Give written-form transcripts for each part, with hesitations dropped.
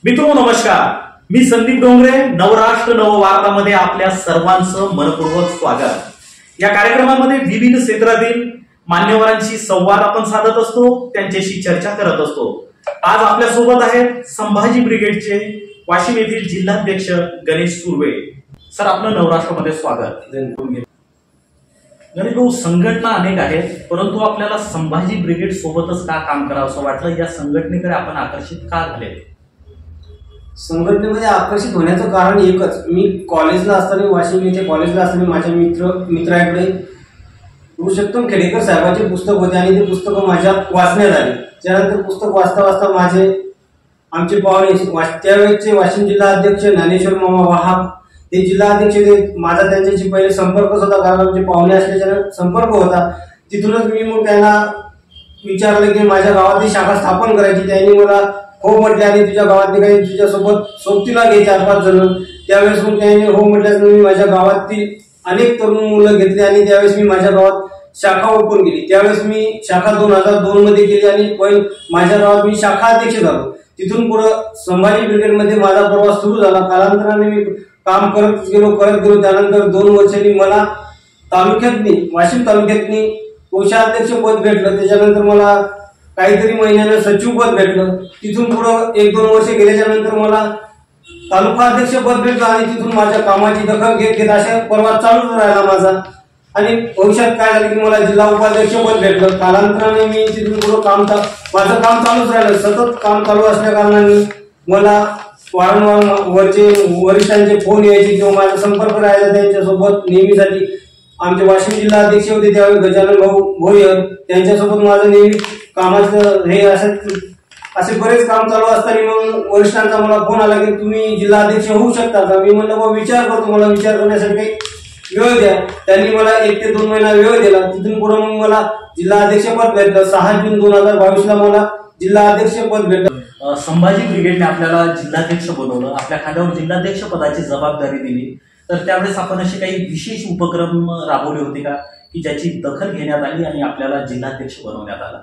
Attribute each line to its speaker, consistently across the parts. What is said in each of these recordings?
Speaker 1: मित्रो नमस्कार, मी संदीप डोंगरे. नवराष्ट्र नववार्तामध्ये आपल्या सर्वांचं मनपूर्वक स्वागत. या कार्यक्रमामध्ये विविध क्षेत्रातील मान्यवरांशी संवाद आपण साधत असतो, त्यांच्याशी चर्चा करत असतो. आज आपल्या सोबत आहेत संभाजी ब्रिगेडचे वाशिम येथील जिल्हाध्यक्ष गणेश सुर्वे. सर, आपलं नवराष्ट्रामध्ये स्वागत. गणेश भाऊ, संघटना अनेक आहेत, परंतु आपल्याला संभाजी ब्रिगेड सोबतच का काम करावं असं वाटलं? या संघटनेकडे आपण आकर्षित का झाले?
Speaker 2: संघटनेमध्ये आकर्षित होण्याचं कारण एकच, मी कॉलेजला असताना, वाशिम येथे कॉलेजला असताना माझ्या मित्राकडे पुरुषोत्तम खेडेकर साहेबांचे पुस्तक होते आणि ते पुस्तक माझ्या वाचण्यात आले. त्यानंतर पुस्तक वाचता वाचता आमचे पाहुणे त्यावेळेचे वाशिम जिल्हा अध्यक्ष ज्ञानेश्वर मामा वाहाब ते जिल्हाध्यक्ष, माझा त्यांच्याशी पहिले संपर्कच होता, कारण आमचे पाहुणे असल्याच्या संपर्क होता. तिथूनच मी मग त्यांना विचारलं की माझ्या गावातली शाखा स्थापन करायची. त्यांनी मला हो म्हटले आणि तुझ्या गावातली काही तुझ्यासोबत सोबतीला घे 4-5 जण. त्यावेळेस मग त्यांनी हो म्हटल्यास मी माझ्या गावातील अनेक तरुण मुलं घेतली आणि त्यावेळेस मी माझ्या गावात शाखा ओपन केली. त्यावेळेस मी शाखा 2002 मध्ये केली आणि माझ्या गावात मी शाखा अध्यक्ष झालो. तिथून पुढे संभाजी ब्रिगेडमध्ये माझा प्रवास सुरू झाला. कालांतराने मी काम करत गेलो. त्यानंतर 2 वर्षांनी मला वाशिम तालुक्यातनी कोषाध्यक्ष पद भेटलं. त्याच्यानंतर मला काहीतरी महिन्यानं सचिव पद भेटलं. तिथून पुढं 1-2 वर्ष गेल्याच्या नंतर मला तालुका अध्यक्ष पद भेटलं आणि तिथून माझ्या कामाची दखल घेत अशा प्रवास चालूच राहिला माझा. आणि भविष्यात काय झालं की मला जिल्हा उपाध्यक्ष पद भेटलं. कालांतराने मी तिथून पुढं माझं काम चालूच राहिलं. सतत काम चालू असल्या कारणाने मला वारंवार वरिष्ठांचे फोन यायचे किंवा माझा संपर्क राहायचा त्यांच्यासोबत नेहमीसाठी. आमचे वाशिम जिल्हा अध्यक्ष होते त्यावेळी गजानन भाऊ भोयर, त्यांच्यासोबत माझं नेहमी कामाचं हे असे बरेच काम चालू असताना मग वरिष्ठांचा मला फोन आला की तुम्ही जिल्हा अध्यक्ष होऊ शकता का? मी म्हणलं बाबा विचार करतो, मला विचार करण्यासाठी काही वेळ द्या. त्यांनी मला 1 ते 2 महिना वेळ दिला. तिथून पुढे मग मला जिल्हा अध्यक्ष पद भेटलं. 6 जून 2022 ला मला जिल्हा अध्यक्ष पद भेटलं.
Speaker 1: संभाजी ब्रिगेडने आपल्याला जिल्हाध्यक्ष बनवलं, आपल्या खांद्यावर जिल्हाध्यक्ष पदाची जबाबदारी दिली. तर त्यावेळेस आपण असे काही विशेष उपक्रम राबवले होते का की ज्याची दखल घेण्यात आली आणि आपल्याला जिल्हाध्यक्ष बनवण्यात आला?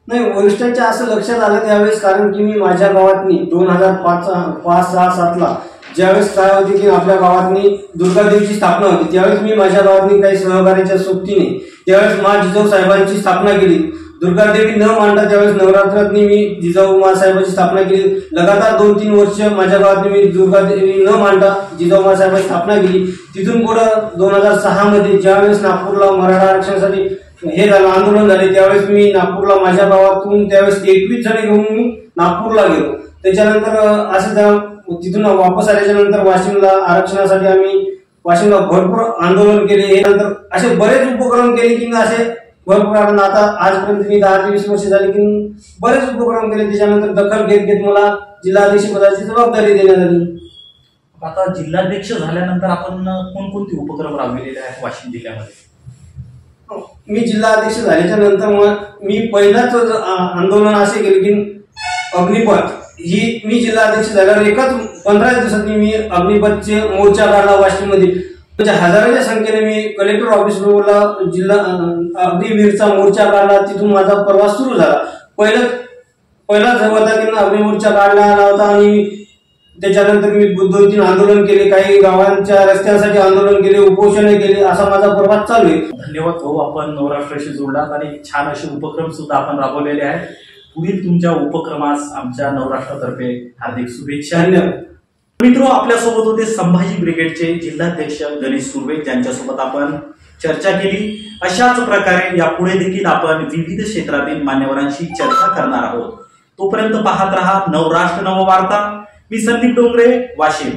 Speaker 2: नाही, वरिष्ठांच्या असं लक्षात आलं त्यावेळेस, कारण की मी माझ्या गावातनी 2005-6-7 ला ज्यावेळेस काय होती की आपल्या गावातनी दुर्गादेवीची स्थापना होती, त्यावेळेस मी माझ्या गावातनी काही सहकार्याच्या सोबतीने त्यावेळेस मा जिजाऊ साहेबांची स्थापना केली. दुर्गादेवी न मांडता त्यावेळेस नवरात्रात मी जिजाऊ साहेबांची स्थापना केली. लगातार 2-3 वर्ष माझ्या गावात मी दुर्गादेवी न मांडता जिजाऊ साहेबांची स्थापना केली. तिथून पुढं 2006 मध्ये ज्यावेळेस नागपूरला मराठा आरक्षणासाठी हे आंदोलन झाले, त्यावेळेस मी नागपूरला माझ्या गावातून त्यावेळेस 21 जण घेऊन मी नागपूरला गेलो. त्याच्यानंतर असं तिथून वापस आल्याच्या नंतर वाशिमला आरक्षणासाठी आम्ही वाशिमला भरपूर आंदोलन केले. नंतर असे बरेच उपक्रम केले की असे भरपूर, आता आजपर्यंत मी 10 ते 20 वर्ष झाली की बरेच उपक्रम केले. त्याच्यानंतर दखल घेत मला जिल्हाध्यक्ष पदाची जबाबदारी देण्यात आली.
Speaker 1: आता जिल्हाध्यक्ष झाल्यानंतर आपण कोणकोणते उपक्रम राबविलेले आहेत वाशिम जिल्ह्यामध्ये?
Speaker 2: मी जिल्हाध्यक्ष झाल्याच्या नंतर मी पहिलाच आंदोलन असे केले की अग्निपथ ही मी जिल्हाध्यक्ष झाल्यावर एकाच 15 दिवसांनी मी अग्निपथचे मोर्चा काढला वाशिममध्ये. म्हणजे हजाराच्या संख्येने मी कलेक्टर ऑफिसला जिल्हा अग्निवीरचा मोर्चा काढला. तिथून माझा प्रवास सुरू झाला. पहिला होता की अग्निमोर्चा काढला होता आणि त्याच्यानंतर मी 2-3 आंदोलन केले, काही गावांच्या रस्त्यांसाठी आंदोलन केले, उपोषण केले, असा माझा प्रवास चालू आहे.
Speaker 1: धन्यवाद भाऊ, आपण नवराष्ट्राशी जोडलात आणि छान असे उपक्रम सुद्धा आपण राबवलेले आहेत. पुढील तुमच्या उपक्रमास आमच्या नवराष्ट्रातर्फे हार्दिक शुभेच्छा. मित्रो, आपल्यासोबत होते संभाजी ब्रिगेडचे जिल्हाध्यक्ष गणेश सुर्वे, ज्यांच्यासोबत आपण चर्चा केली. अशाच प्रकारे यापुढे देखील आपण विविध क्षेत्रातील मान्यवरांशी चर्चा करणार आहोत. तोपर्यंत पाहत रहा नवराष्ट्र नववार्ता. मी संदीप डोंगरे, वाशिम.